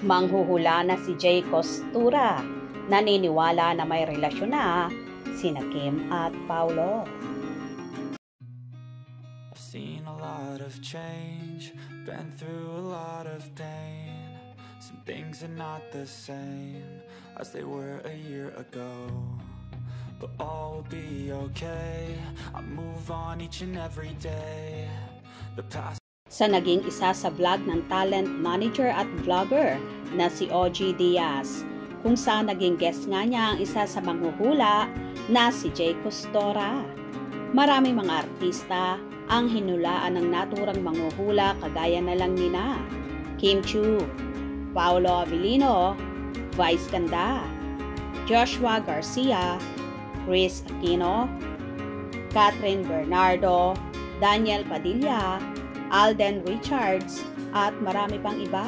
Manghuhula na si Jay Costura. Naniniwala na may relasyon na sina Kim at Paulo. I've seen a lot of change, been through a lot of pain. Some things are not the same as they were a year ago, but all will be okay. I move on each and every day. The past. Sa naging isa sa vlog ng talent manager at vlogger na si OG Diaz, kung saan naging guest nga niya ang isa sa manghuhula na si Jay Costura. Maraming mga artista ang hinulaan ng naturang manghuhula kagaya na lang nina Kim Chiu, Paolo Avellino, Vice Ganda, Joshua Garcia, Chris Aquino, Catherine Bernardo, Daniel Padilla, Alden Richards, at marami pang iba.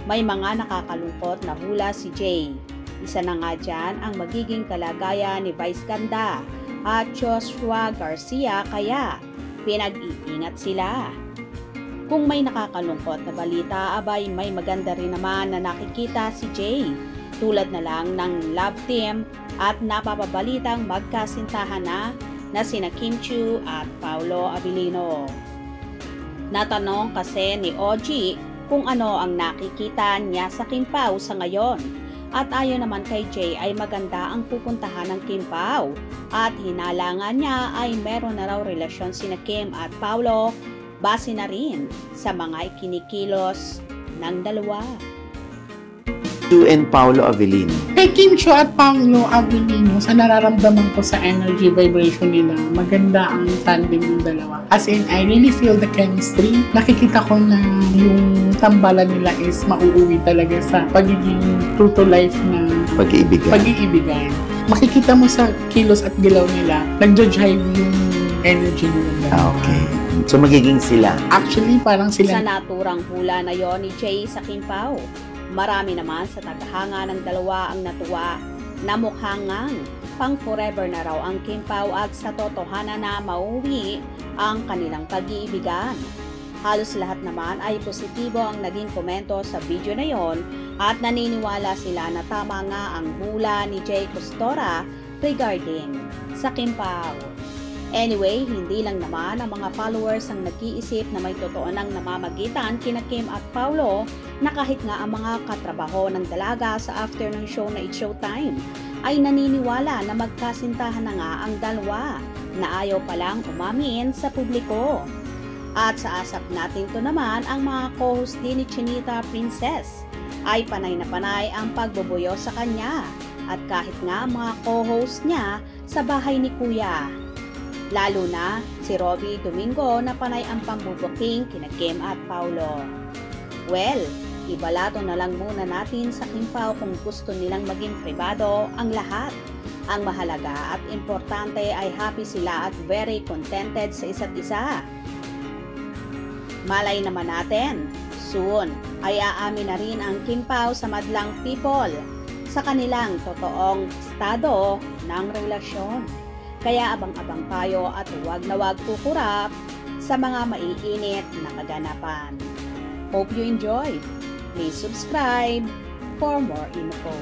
May mga nakakalungkot na hula si Jay. Isa na nga dyan ang magiging kalagayan ni Vice Ganda at Joshua Garcia, kaya pinag-iingat sila. Kung may nakakalungkot na balita, abay may maganda rin naman na nakikita si Jay. Tulad na lang ng love team at napapabalitang magkasintahan na sina Kim Chiu at Paolo Avellino. Natanong kasi ni OG kung ano ang nakikita niya sa Kim Pao sa ngayon. At ayon naman kay Jay ay maganda ang pupuntahan ng Kim Pao. At hinalangan niya ay meron na raw relasyon sina Kim at Paolo base na rin sa mga ikinikilos ng dalawa. Chiu and Paolo Avellino. Kay Kim Chiu at Paolo Avellino, sa nararamdaman ko sa energy vibration nila, maganda ang tandem ng dalawa. As in, I really feel the chemistry. Nakikita ko na yung tambalan nila is mauuwi talaga sa pagiging true to life na pag-iibigan. Makikita mo sa kilos at gilaw nila, nagja-drive yung energy nila. Okay. So magiging sila? Actually, parang sila. Sa naturang hula na yon ni Jay sa Kim Pao, marami naman sa tagahanga ng dalawa ang natuwa na mukhang pang forever na raw ang Kim Pao at sa totohanan na mauwi ang kanilang pag-iibigan. Halos lahat naman ay positibo ang naging komento sa video na yon at naniniwala sila na tama nga ang hula ni Jay Costura regarding sa Kim Pao. Anyway, hindi lang naman ang mga followers ang nag-iisip na may totoo nang namamagitan kina Kim at Paolo, na kahit nga ang mga katrabaho ng dalaga sa afternoon show na It's Showtime ay naniniwala na magkasintahan na nga ang dalawa na ayaw palang umamin sa publiko. At sa asap natin to naman, ang mga co-host din ni Chinita Princess ay panay na panay ang pagbubuyo sa kanya, at kahit nga mga co-host niya sa bahay ni Kuya. Lalo na si Robby Domingo na panay ang pambubuking kina Kim at Paolo. Well, ibalato na lang muna natin sa Kim Pao kung gusto nilang maging pribado ang lahat. Ang mahalaga at importante ay happy sila at very contented sa isa't isa. Malay naman natin, soon ay aamin na rin ang Kim Pao sa madlang people sa kanilang totoong estado ng relasyon. Kaya abang-abang tayo at huwag na huwag kukurap sa mga maiinit na kaganapan. Hope you enjoyed. Please subscribe for more info.